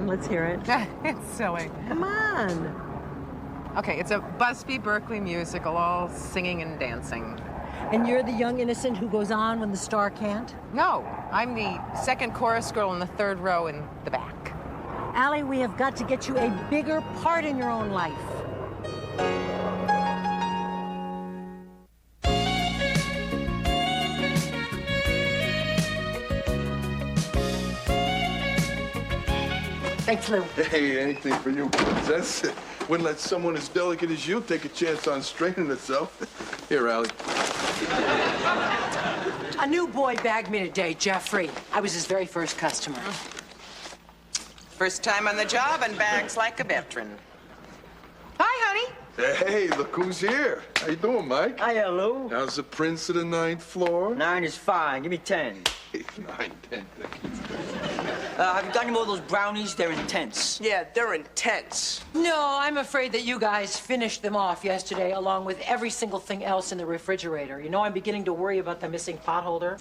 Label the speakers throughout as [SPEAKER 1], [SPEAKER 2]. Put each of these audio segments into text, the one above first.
[SPEAKER 1] on, let's hear it.
[SPEAKER 2] It's silly.
[SPEAKER 1] Come on.
[SPEAKER 2] Okay, it's a Busby Berkeley musical, all singing and dancing.
[SPEAKER 1] And you're the young innocent who goes on when the star can't?
[SPEAKER 2] No, I'm the second chorus girl in the third row in the back.
[SPEAKER 1] Allie, we have got to get you a bigger part in your own life. Thanks, Lou.
[SPEAKER 3] Hey, anything for you, princess. Wouldn't let someone as delicate as you take a chance on straining itself. Here, Allie.
[SPEAKER 1] A new boy bagged me today, Jeffrey. I was his very first customer.
[SPEAKER 2] First time on the job and bags like a veteran. Hi, honey.
[SPEAKER 3] Hey, look who's here. How you doing, Mike?
[SPEAKER 4] Hiya, Lou.
[SPEAKER 3] How's the prince of the 9th floor?
[SPEAKER 4] 9 is fine. Give me 10.
[SPEAKER 3] 9, 10.
[SPEAKER 4] Have you got any more of those brownies? They're intense.
[SPEAKER 5] Yeah, they're intense.
[SPEAKER 1] No, I'm afraid that you guys finished them off yesterday, along with every single thing else in the refrigerator. You know, I'm beginning to worry about the missing pot holder.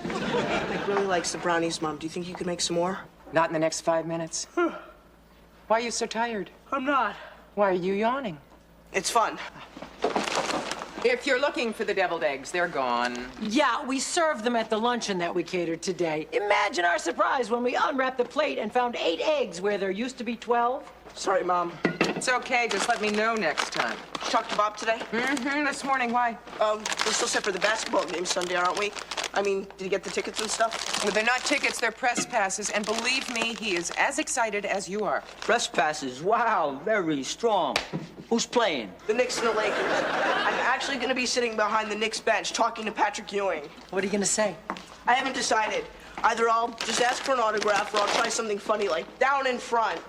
[SPEAKER 5] Mike really likes the brownies, Mom. Do you think you could make some more?
[SPEAKER 2] Not in the next 5 minutes. Why are you so tired?
[SPEAKER 5] I'm not.
[SPEAKER 2] Why are you yawning?
[SPEAKER 5] It's fun.
[SPEAKER 2] If you're looking for the deviled eggs, they're gone.
[SPEAKER 1] Yeah, we served them at the luncheon that we catered today. Imagine our surprise when we unwrapped the plate and found 8 eggs where there used to be 12.
[SPEAKER 5] Sorry, Mom.
[SPEAKER 2] It's okay, just let me know next time.
[SPEAKER 5] Talked to Bob today?
[SPEAKER 2] This morning, why?
[SPEAKER 5] We're still set for the basketball game Sunday, aren't we? I mean, did you get the tickets and stuff?
[SPEAKER 2] Well, they're not tickets, they're press passes, and believe me, he is as excited as you are.
[SPEAKER 4] Press passes. Wow, very strong. Who's playing?
[SPEAKER 5] The Knicks and the Lakers. I'm actually going to be sitting behind the Knicks bench talking to Patrick Ewing.
[SPEAKER 1] What are you gonna say?
[SPEAKER 5] I haven't decided. Either I'll just ask for an autograph or I'll try something funny like down in front.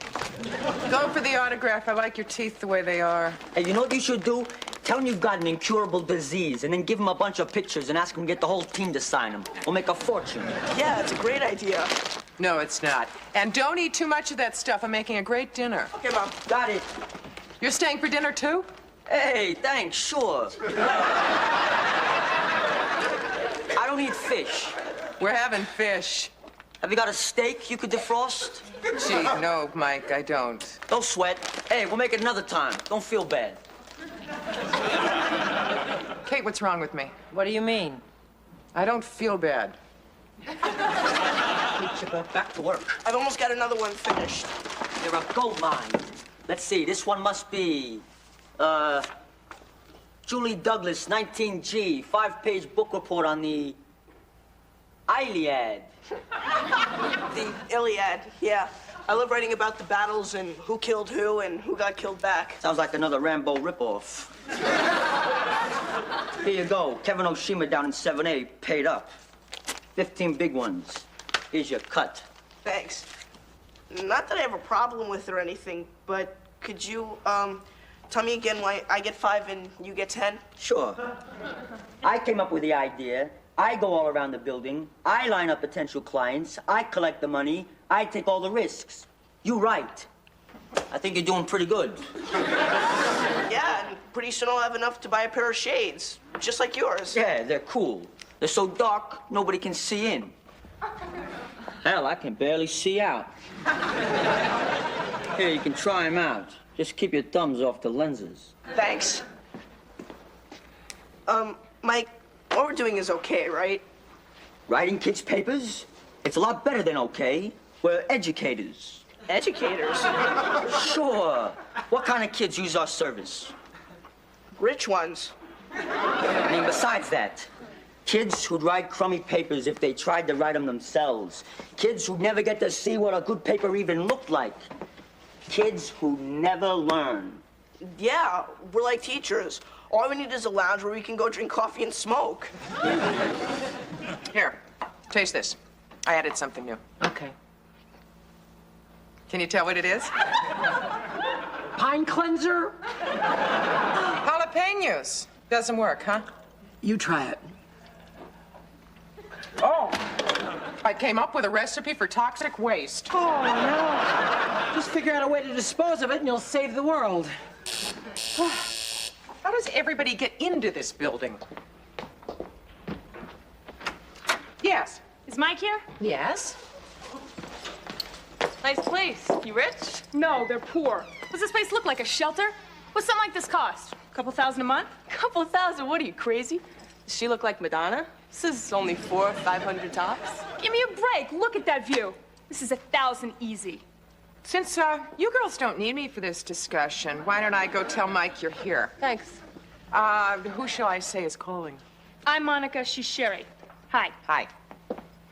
[SPEAKER 2] Go for the autograph. I like your teeth the way they are.
[SPEAKER 4] Hey, you know what you should do? Tell him you've got an incurable disease and then give him a bunch of pictures and ask him to get the whole team to sign them. We'll make a fortune.
[SPEAKER 5] Yeah, it's a great idea.
[SPEAKER 2] No, it's not. And don't eat too much of that stuff. I'm making a great dinner.
[SPEAKER 5] Okay, Mom.
[SPEAKER 4] Got it.
[SPEAKER 2] You're staying for dinner, too?
[SPEAKER 4] Hey, thanks, sure. I don't eat fish.
[SPEAKER 2] We're having fish.
[SPEAKER 4] Have you got a steak you could defrost?
[SPEAKER 2] Gee, no, Mike, I don't.
[SPEAKER 4] Don't sweat. Hey, we'll make it another time. Don't feel bad.
[SPEAKER 2] Kate, what's wrong with me?
[SPEAKER 1] What do you mean?
[SPEAKER 2] I don't feel bad.
[SPEAKER 4] Back to work.
[SPEAKER 5] I've almost got another one finished.
[SPEAKER 4] You're a gold mine. Let's see, this one must be, Julie Douglas, 19G, 5-page book report on the Iliad.
[SPEAKER 5] The Iliad, yeah. I love writing about the battles and who killed who and who got killed back.
[SPEAKER 4] Sounds like another Rambo ripoff. Here you go. Kevin Oshima down in 7A, paid up. 15 big ones. Here's your cut.
[SPEAKER 5] Thanks. Not that I have a problem with or anything, but could you, tell me again why I get 5 and you get 10?
[SPEAKER 4] Sure. I came up with the idea. I go all around the building. I line up potential clients. I collect the money. I take all the risks. You write. I think you're doing pretty good.
[SPEAKER 5] Yeah, and pretty soon I'll have enough to buy a pair of shades, just like yours.
[SPEAKER 4] Yeah, they're cool. They're so dark, nobody can see in. Hell, I can barely see out. Here, you can try them out. Just keep your thumbs off the lenses.
[SPEAKER 5] Thanks. Mike, what we're doing is okay, right?
[SPEAKER 4] Writing kids' papers? It's a lot better than okay. We're educators.
[SPEAKER 5] Educators?
[SPEAKER 4] Sure. What kind of kids use our service?
[SPEAKER 5] Rich ones.
[SPEAKER 4] I mean, besides that, kids who'd write crummy papers if they tried to write them themselves. Kids who'd never get to see what a good paper even looked like. Kids who never learn.
[SPEAKER 5] Yeah, we're like teachers. All we need is a lounge where we can go drink coffee and smoke.
[SPEAKER 2] Here, taste this. I added something new.
[SPEAKER 1] Okay.
[SPEAKER 2] Can you tell what it is?
[SPEAKER 1] Pine cleanser?
[SPEAKER 2] Jalapenos. Doesn't work, huh?
[SPEAKER 1] You try it.
[SPEAKER 2] Oh, I came up with a recipe for toxic waste.
[SPEAKER 1] Oh, no. Just figure out a way to dispose of it and you'll save the world.
[SPEAKER 2] How does everybody get into this building? Yes.
[SPEAKER 6] Is Mike here?
[SPEAKER 1] Yes?
[SPEAKER 6] Nice place. You rich?
[SPEAKER 7] No, they're poor. What's this place look like, a shelter? What's something like this cost? A couple $1,000 a month?
[SPEAKER 6] Couple thousand. What are you, crazy? Does she look like Madonna? This is only 400 or 500 tops.
[SPEAKER 7] Give me a break. Look at that view. This is 1,000 easy.
[SPEAKER 2] Since you girls don't need me for this discussion, why don't I go tell Mike you're here?
[SPEAKER 6] Thanks.
[SPEAKER 2] Who shall I say is calling?
[SPEAKER 7] I'm Monica. She's Sherry. Hi.
[SPEAKER 2] Hi.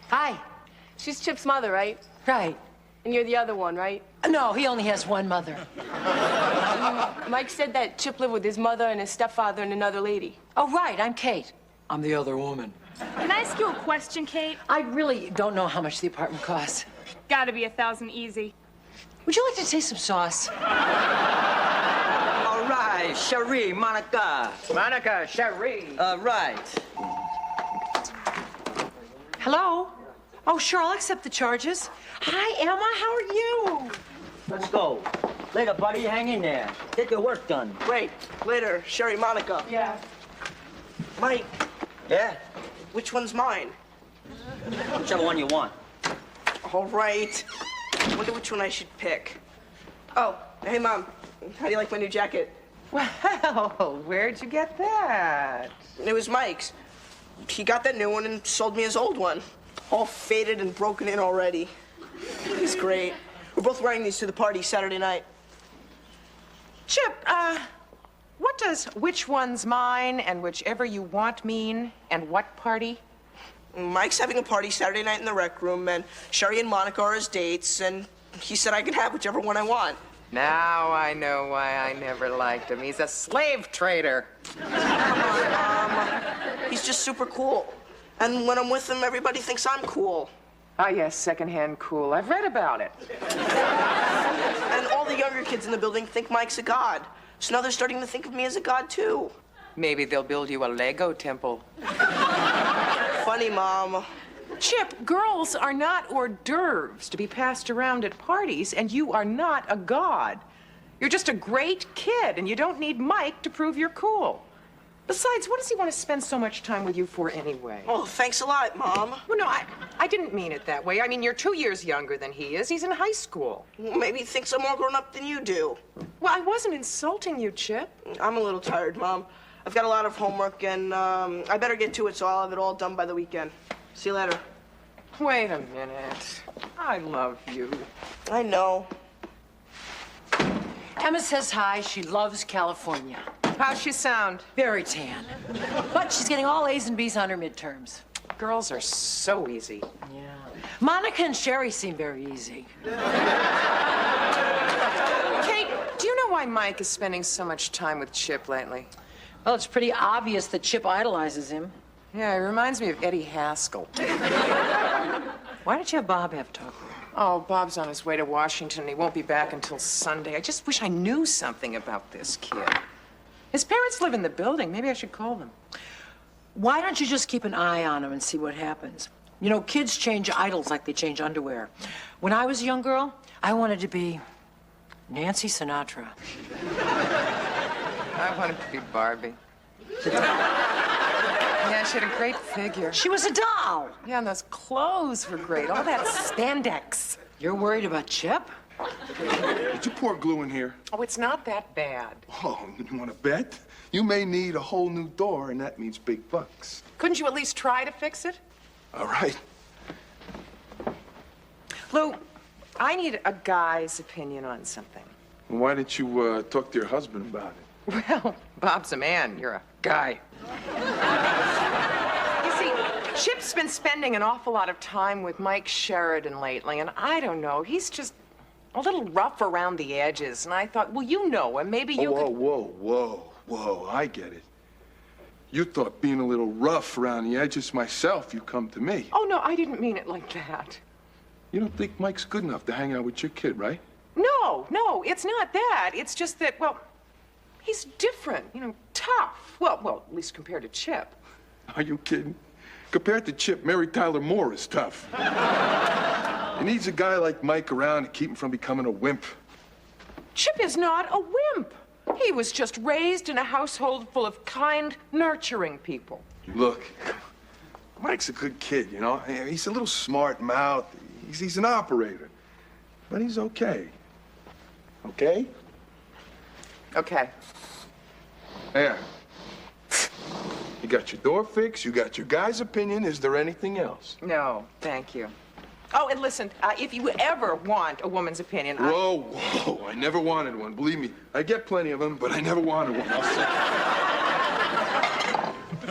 [SPEAKER 1] Hi.
[SPEAKER 6] She's Chip's mother, right?
[SPEAKER 1] Right.
[SPEAKER 6] And you're the other one, right?
[SPEAKER 1] No, he only has one mother.
[SPEAKER 6] Mike said that Chip lived with his mother and his stepfather and another lady.
[SPEAKER 1] Oh, right, I'm Kate. I'm the other woman.
[SPEAKER 7] Can I ask you a question, Kate?
[SPEAKER 1] I really don't know how much the apartment costs.
[SPEAKER 7] Gotta be 1,000 easy.
[SPEAKER 1] Would you like to taste some sauce?
[SPEAKER 4] All right, Cherie, Monica.
[SPEAKER 2] Monica, Cherie.
[SPEAKER 4] Right.
[SPEAKER 1] Hello? Oh, sure, I'll accept the charges. Hi, Emma, how are you?
[SPEAKER 4] Let's go. Later, buddy. Hang in there. Get your work done.
[SPEAKER 5] Wait, later, Sherry, Monica.
[SPEAKER 1] Yeah.
[SPEAKER 5] Mike,
[SPEAKER 4] Yeah?
[SPEAKER 5] which one's mine?
[SPEAKER 4] Whichever one you want.
[SPEAKER 5] All right. Wonder which one I should pick. Oh, hey, Mom. How do you like my new jacket?
[SPEAKER 2] Well, where'd you get that?
[SPEAKER 5] It was Mike's. He got that new one and sold me his old one. All faded and broken in already. He's great. We're both wearing these to the party Saturday night.
[SPEAKER 2] Chip, what does which one's mine and whichever you want mean, and what party?
[SPEAKER 5] Mike's having a party Saturday night in the rec room, and Sherry and Monica are his dates, and he said I can have whichever one I want.
[SPEAKER 2] Now I know why I never liked him. He's a slave trader.
[SPEAKER 5] He's just super cool. And when I'm with him, everybody thinks I'm cool.
[SPEAKER 2] Ah, yes, secondhand cool. I've read about it.
[SPEAKER 5] And all the younger kids in the building think Mike's a god. So now they're starting to think of me as a god, too.
[SPEAKER 2] Maybe they'll build you a Lego temple.
[SPEAKER 5] Funny, Mom.
[SPEAKER 2] Chip, girls are not hors d'oeuvres to be passed around at parties, and you are not a god. You're just a great kid, and you don't need Mike to prove you're cool. Besides, what does he want to spend so much time with you for anyway?
[SPEAKER 5] Oh, thanks a lot, Mom.
[SPEAKER 2] Well, no, I didn't mean it that way. I mean, you're 2 years younger than he is. He's in high school.
[SPEAKER 5] Maybe he thinks I'm more grown up than you do.
[SPEAKER 2] Well, I wasn't insulting you, Chip.
[SPEAKER 5] I'm a little tired, Mom. I've got a lot of homework, and I better get to it so I'll have it all done by the weekend. See you later.
[SPEAKER 2] Wait a minute. I love you.
[SPEAKER 5] I know.
[SPEAKER 1] Emma says hi. She loves California.
[SPEAKER 2] How's she sound?
[SPEAKER 1] Very tan. But she's getting all A's and B's on her midterms.
[SPEAKER 2] Girls are so easy.
[SPEAKER 1] Yeah. Monica and Sherry seem very easy.
[SPEAKER 2] Kate, do you know why Mike is spending so much time with Chip lately?
[SPEAKER 1] Well, it's pretty obvious that Chip idolizes him.
[SPEAKER 2] Yeah, he reminds me of Eddie Haskell.
[SPEAKER 1] Why don't you have Bob have talk with him?
[SPEAKER 2] Oh, Bob's on his way to Washington, and he won't be back until Sunday. I just wish I knew something about this kid. His parents live in the building. Maybe I should call them.
[SPEAKER 1] Why don't you just keep an eye on him and see what happens? You know, kids change idols like they change underwear. When I was a young girl, I wanted to be Nancy Sinatra.
[SPEAKER 2] I wanted to be Barbie. Yeah, she had a great figure.
[SPEAKER 1] She was a doll.
[SPEAKER 2] Yeah, and those clothes were great. All that spandex.
[SPEAKER 1] You're worried about Chip?
[SPEAKER 3] Did you pour glue in here?
[SPEAKER 2] Oh, it's not that bad.
[SPEAKER 3] Oh, you want to bet? You may need a whole new door, and that means big bucks.
[SPEAKER 2] Couldn't you at least try to fix it?
[SPEAKER 3] All right.
[SPEAKER 2] Lou, I need a guy's opinion on something.
[SPEAKER 3] Why didn't you talk to your husband about it?
[SPEAKER 2] Well, Bob's a man. You're a guy. You see, Chip's been spending an awful lot of time with Mike Sheridan lately, and I don't know, he's just a little rough around the edges. And I thought, well, you know him. Maybe you could...
[SPEAKER 3] Whoa, I get it. You thought being a little rough around the edges myself, you come to me.
[SPEAKER 2] Oh, no, I didn't mean it like that.
[SPEAKER 3] You don't think Mike's good enough to hang out with your kid, right?
[SPEAKER 2] No, it's not that. It's just that, well, he's different, you know, tough. Well, at least compared to Chip.
[SPEAKER 3] Are you kidding? Compared to Chip, Mary Tyler Moore is tough. He needs a guy like Mike around to keep him from becoming a wimp.
[SPEAKER 2] Chip is not a wimp. He was just raised in a household full of kind, nurturing people.
[SPEAKER 3] Look, Mike's a good kid, you know? He's a little smart-mouthed. He's an operator. but he's okay. Okay?
[SPEAKER 2] Okay.
[SPEAKER 3] There. You got your door fixed, you got your guy's opinion. Is there anything else?
[SPEAKER 2] No, thank you. Oh, and listen, if you ever want a woman's opinion,
[SPEAKER 3] Whoa, whoa, I never wanted one. Believe me, I get plenty of them, but I never wanted one. I'll say.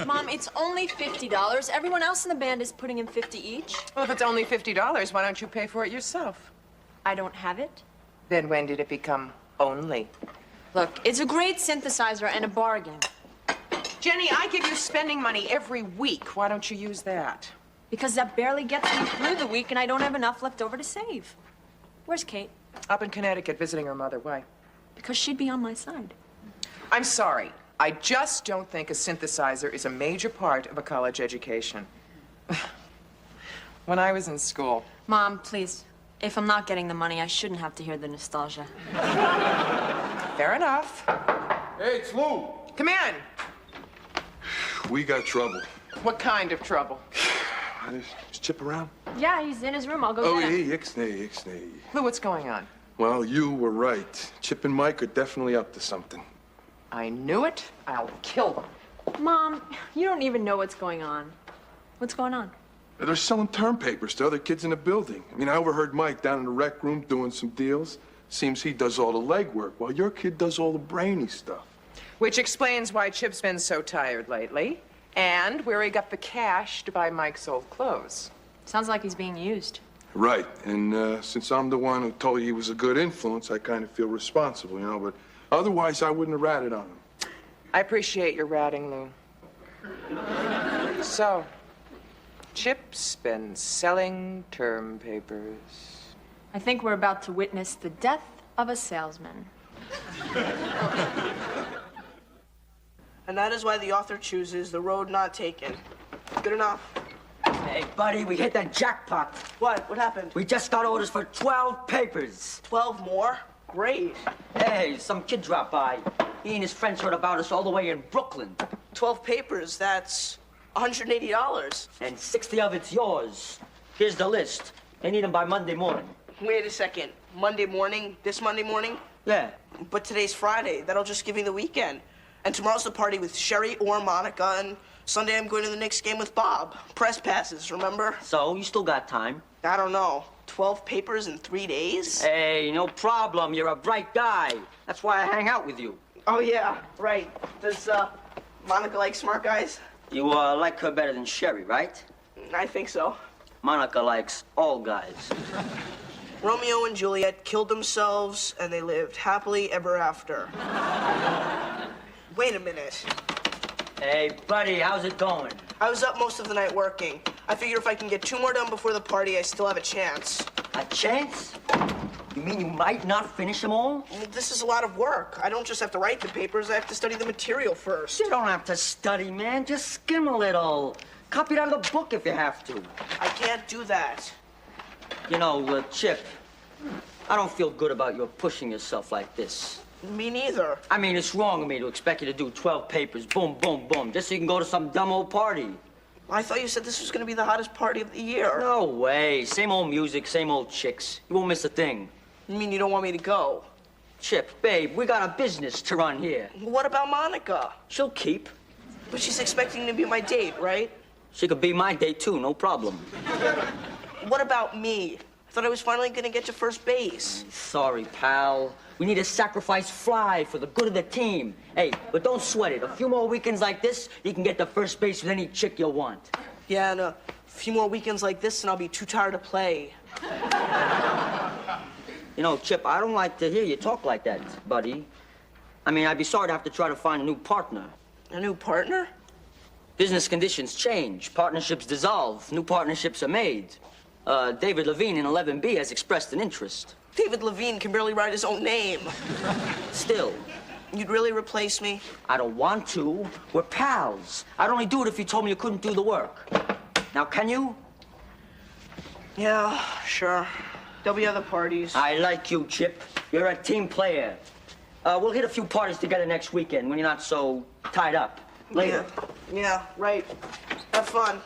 [SPEAKER 8] Mom, it's only $50. Everyone else in the band is putting in 50 each.
[SPEAKER 2] Well, if it's only $50, why don't you pay for it yourself?
[SPEAKER 8] I don't have it.
[SPEAKER 2] Then when did it become only?
[SPEAKER 8] Look, it's a great synthesizer and a bargain.
[SPEAKER 2] Jenny, I give you spending money every week. Why don't you use that?
[SPEAKER 8] Because that barely gets me through the week and I don't have enough left over to save. Where's Kate?
[SPEAKER 2] Up in Connecticut visiting her mother. Why?
[SPEAKER 8] Because she'd be on my side.
[SPEAKER 2] I'm sorry. I just don't think a synthesizer is a major part of a college education. When I was in school.
[SPEAKER 8] Mom, please. If I'm not getting the money, I shouldn't have to hear the nostalgia.
[SPEAKER 2] Fair enough.
[SPEAKER 3] Hey, it's Lou.
[SPEAKER 2] Come in.
[SPEAKER 3] We got trouble.
[SPEAKER 2] What kind of trouble?
[SPEAKER 3] Is Chip around?
[SPEAKER 8] Yeah, he's in his room. I'll go
[SPEAKER 3] Oh,
[SPEAKER 8] get him.
[SPEAKER 3] hey, ixnay.
[SPEAKER 2] Lou, what's going on?
[SPEAKER 3] Well, you were right. Chip and Mike are definitely up to something.
[SPEAKER 2] I knew it. I'll kill them.
[SPEAKER 8] Mom, you don't even know what's going on. What's going on?
[SPEAKER 3] They're selling term papers to other kids in the building. I mean, I overheard Mike down in the rec room doing some deals. Seems he does all the legwork while your kid does all the brainy stuff.
[SPEAKER 2] Which explains why Chip's been so tired lately, and where he got the cash to buy Mike's old clothes.
[SPEAKER 8] Sounds like he's being used.
[SPEAKER 3] Right, and since I'm the one who told you he was a good influence, I kind of feel responsible, you know, but otherwise I wouldn't have ratted on him.
[SPEAKER 2] I appreciate your ratting, Lou. So, Chip's been selling term papers.
[SPEAKER 8] I think we're about to witness the death of a salesman.
[SPEAKER 5] And that is why the author chooses the road not taken. Good enough.
[SPEAKER 4] Hey, buddy, we hit the jackpot.
[SPEAKER 5] What? What happened?
[SPEAKER 4] We just got orders for 12 papers.
[SPEAKER 5] 12 more? Great.
[SPEAKER 4] Hey, some kid dropped by. He and his friends heard about us all the way in Brooklyn.
[SPEAKER 5] 12 papers, that's $180.
[SPEAKER 4] And 60 of it's yours. Here's the list. They need them by Monday morning.
[SPEAKER 5] Wait a second. Monday morning? This Monday morning?
[SPEAKER 4] Yeah.
[SPEAKER 5] But today's Friday. That'll just give me the weekend. And tomorrow's the party with Sherry or Monica, and Sunday I'm going to the Knicks game with Bob. Press passes, remember?
[SPEAKER 4] So, you still got time.
[SPEAKER 5] I don't know. 12 papers in 3 days?
[SPEAKER 4] Hey, no problem. You're a bright guy. That's why I hang out with you.
[SPEAKER 5] Oh, yeah, right. Does, Monica like smart guys?
[SPEAKER 4] You, like her better than Sherry, right?
[SPEAKER 5] I think so.
[SPEAKER 4] Monica likes all guys.
[SPEAKER 5] Romeo and Juliet killed themselves, and they lived happily ever after. Wait a minute.
[SPEAKER 4] Hey, buddy, how's it going?
[SPEAKER 5] I was up most of the night working. I figure if I can get 2 more done before the party, I still have a chance.
[SPEAKER 4] A chance? You mean you might not finish them all?
[SPEAKER 5] Well, this is a lot of work. I don't just have to write the papers, I have to study the material first.
[SPEAKER 4] You don't have to study, man. Just skim a little. Copy it out of the book if you have to.
[SPEAKER 5] I can't do that.
[SPEAKER 4] You know, Chip, I don't feel good about your pushing yourself like this.
[SPEAKER 5] Me neither.
[SPEAKER 4] I mean, it's wrong of me to expect you to do 12 papers, boom, boom, boom, just so you can go to some dumb old party.
[SPEAKER 5] I thought you said this was going to be the hottest party of the year.
[SPEAKER 4] No way. Same old music, same old chicks. You won't miss a thing.
[SPEAKER 5] You mean you don't want me to go?
[SPEAKER 4] Chip, babe, we got a business to run here.
[SPEAKER 5] Well, what about Monica?
[SPEAKER 4] She'll keep.
[SPEAKER 5] But she's expecting to be my date, right?
[SPEAKER 4] She could be my date, too, no problem.
[SPEAKER 5] What about me? I thought I was finally going to get to first base.
[SPEAKER 4] Sorry, pal. We need to sacrifice fly for the good of the team. Hey, but don't sweat it. A few more weekends like this, you can get to first base with any chick you want.
[SPEAKER 5] Yeah, and a few more weekends like this, and I'll be too tired to play.
[SPEAKER 4] You know, Chip, I don't like to hear you talk like that, buddy. I mean, I'd be sorry to have to try to find a new partner.
[SPEAKER 5] A new partner?
[SPEAKER 4] Business conditions change. Partnerships dissolve. New partnerships are made. David Levine in 11B has expressed an interest.
[SPEAKER 5] David Levine can barely write his own name.
[SPEAKER 4] Still.
[SPEAKER 5] You'd really replace me?
[SPEAKER 4] I don't want to. We're pals. I'd only do it if you told me you couldn't do the work. Now, can you?
[SPEAKER 5] Yeah, sure. There'll be other parties.
[SPEAKER 4] I like you, Chip. You're a team player. We'll hit a few parties together next weekend when you're not so tied up. Later.
[SPEAKER 5] Yeah, right. Have fun.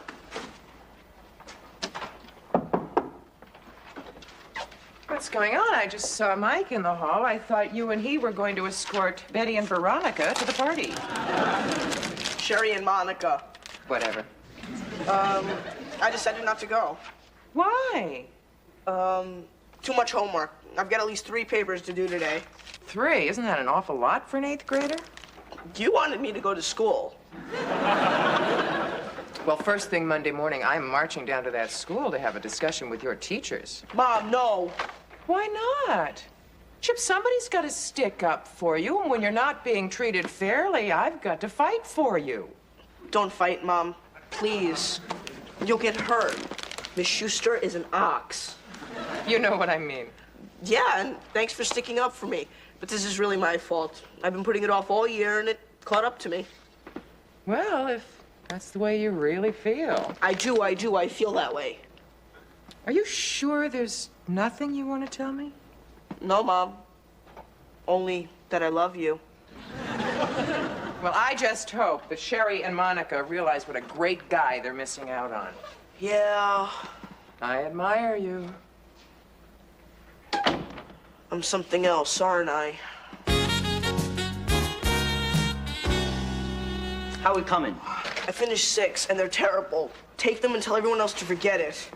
[SPEAKER 2] What's going on? I just saw Mike in the hall. I thought you and he were going to escort Betty and Veronica to the party.
[SPEAKER 5] Sherry and Monica.
[SPEAKER 2] Whatever.
[SPEAKER 5] I decided not to go.
[SPEAKER 2] Why?
[SPEAKER 5] Too much homework. I've got at least 3 papers to do today.
[SPEAKER 2] 3? Isn't that an awful lot for an 8th grader?
[SPEAKER 5] You wanted me to go to school.
[SPEAKER 2] Well, first thing Monday morning, I'm marching down to that school to have a discussion with your teachers.
[SPEAKER 5] Mom, no.
[SPEAKER 2] Why not? Chip, somebody's got to stick up for you, and when you're not being treated fairly, I've got to fight for you.
[SPEAKER 5] Don't fight, Mom. Please. You'll get hurt. Miss Schuster is an ox.
[SPEAKER 2] You know what I mean.
[SPEAKER 5] Yeah, and thanks for sticking up for me. But this is really my fault. I've been putting it off all year, and it caught up to me.
[SPEAKER 2] Well, if that's the way you really feel.
[SPEAKER 5] I do. I feel that way.
[SPEAKER 2] Are you sure there's nothing you want to tell me?
[SPEAKER 5] No, Mom. Only that I love you.
[SPEAKER 2] Well, I just hope that Sherry and Monica realize what a great guy they're missing out on.
[SPEAKER 5] Yeah.
[SPEAKER 2] I admire you.
[SPEAKER 5] I'm something else, aren't I?
[SPEAKER 4] How we coming?
[SPEAKER 5] I finished 6, and they're terrible. Take them and tell everyone else to forget it.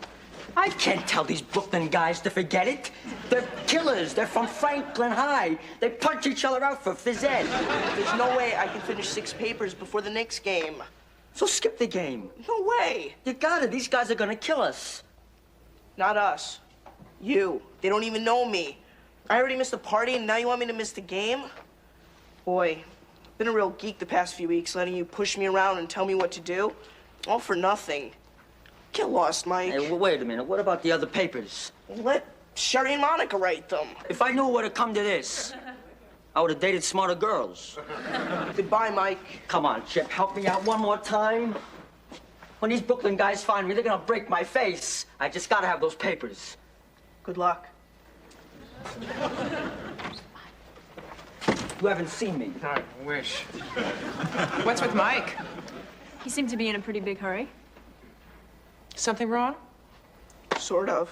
[SPEAKER 4] I can't tell these Brooklyn guys to forget it. They're killers. They're from Franklin High. They punch each other out for phys ed.
[SPEAKER 5] There's no way I can finish 6 papers before the next game.
[SPEAKER 4] So skip the game.
[SPEAKER 5] No way.
[SPEAKER 4] You got it. These guys are gonna kill us.
[SPEAKER 5] Not us. You. They don't even know me. I already missed the party, and now you want me to miss the game? Boy, I've been a real geek the past few weeks, letting you push me around and tell me what to do. All for nothing. Get lost, Mike.
[SPEAKER 4] Hey, wait a minute. What about the other papers?
[SPEAKER 5] Let Sherry and Monica write them.
[SPEAKER 4] If I knew it would have come to this, I would have dated smarter girls.
[SPEAKER 5] Goodbye, Mike.
[SPEAKER 4] Come on, Chip. Help me out one more time. When these Brooklyn guys find me, they're gonna break my face. I just gotta have those papers.
[SPEAKER 5] Good luck.
[SPEAKER 4] You haven't seen me.
[SPEAKER 2] I wish. What's with Mike?
[SPEAKER 8] He seemed to be in a pretty big hurry.
[SPEAKER 2] Something wrong?
[SPEAKER 5] Sort of.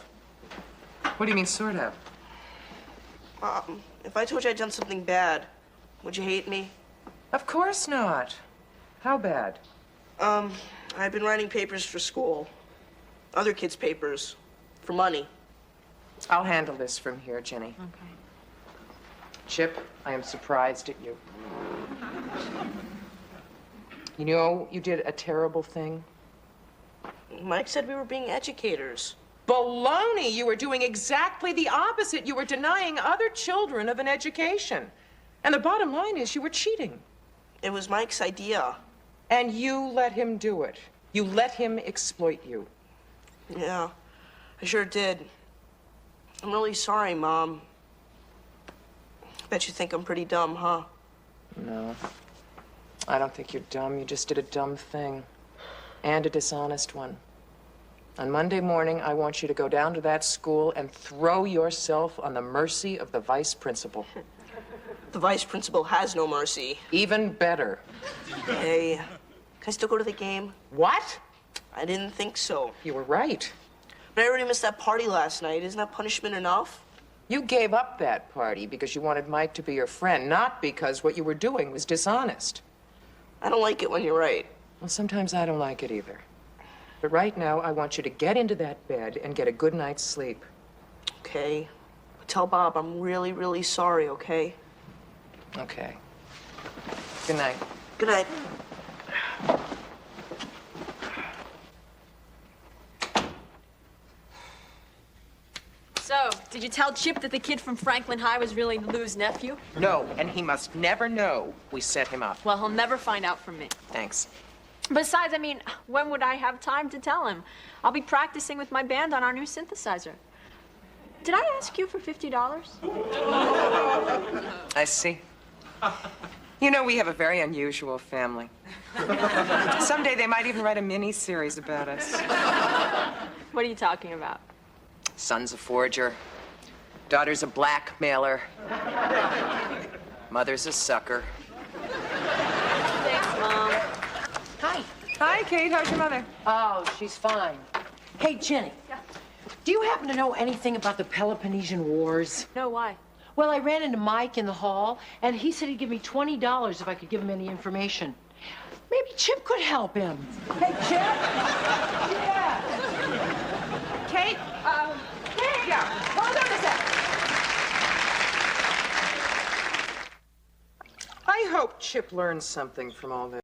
[SPEAKER 2] What do you mean, sort of?
[SPEAKER 5] If I told you I'd done something bad, would you hate me?
[SPEAKER 2] Of course not. How bad?
[SPEAKER 5] I've been writing papers for school. Other kids' papers. For money.
[SPEAKER 2] I'll handle this from here, Jenny.
[SPEAKER 8] Okay.
[SPEAKER 2] Chip, I am surprised at you. You know, you did a terrible thing.
[SPEAKER 5] Mike said we were being educators.
[SPEAKER 2] Baloney! You were doing exactly the opposite. You were denying other children of an education. And the bottom line is you were cheating.
[SPEAKER 5] It was Mike's idea.
[SPEAKER 2] And you let him do it. You let him exploit you.
[SPEAKER 5] Yeah, I sure did. I'm really sorry, Mom. Bet you think I'm pretty dumb, huh?
[SPEAKER 2] No. I don't think you're dumb. You just did a dumb thing. And a dishonest one. On Monday morning, I want you to go down to that school and throw yourself on the mercy of the vice principal.
[SPEAKER 5] The vice principal has no mercy.
[SPEAKER 2] Even better.
[SPEAKER 5] Hey, can I still go to the game?
[SPEAKER 2] What?
[SPEAKER 5] I didn't think so.
[SPEAKER 2] You were right.
[SPEAKER 5] But I already missed that party last night. Isn't that punishment enough?
[SPEAKER 2] You gave up that party because you wanted Mike to be your friend, not because what you were doing was dishonest.
[SPEAKER 5] I don't like it when you're right.
[SPEAKER 2] Well, sometimes I don't like it either. But right now, I want you to get into that bed and get a good night's sleep.
[SPEAKER 5] Okay. But tell Bob I'm really, really sorry, okay?
[SPEAKER 2] Okay. Good night.
[SPEAKER 5] Good night.
[SPEAKER 8] So, did you tell Chip that the kid from Franklin High was really Lou's nephew?
[SPEAKER 2] No, and he must never know we set him up.
[SPEAKER 8] Well, he'll never find out from me.
[SPEAKER 2] Thanks.
[SPEAKER 8] Besides, I mean, when would I have time to tell him? I'll be practicing with my band on our new synthesizer. Did I ask you for $50?
[SPEAKER 2] I see. You know, we have a very unusual family. Someday they might even write a mini-series about us.
[SPEAKER 8] What are you talking about?
[SPEAKER 2] Son's a forger. Daughter's a blackmailer. Mother's a sucker.
[SPEAKER 8] Thanks, Mom.
[SPEAKER 1] Hi.
[SPEAKER 2] Hi, Kate. How's your mother?
[SPEAKER 1] Oh, she's fine. Hey, Jenny.
[SPEAKER 8] Yeah.
[SPEAKER 1] Do you happen to know anything about the Peloponnesian Wars?
[SPEAKER 7] No, why?
[SPEAKER 1] Well, I ran into Mike in the hall, and he said he'd give me $20 if I could give him any information. Maybe Chip could help him. Hey, Chip? Yeah.
[SPEAKER 2] Kate,
[SPEAKER 1] Hey!
[SPEAKER 2] yeah, hold on a sec. I hope Chip learns something from all this.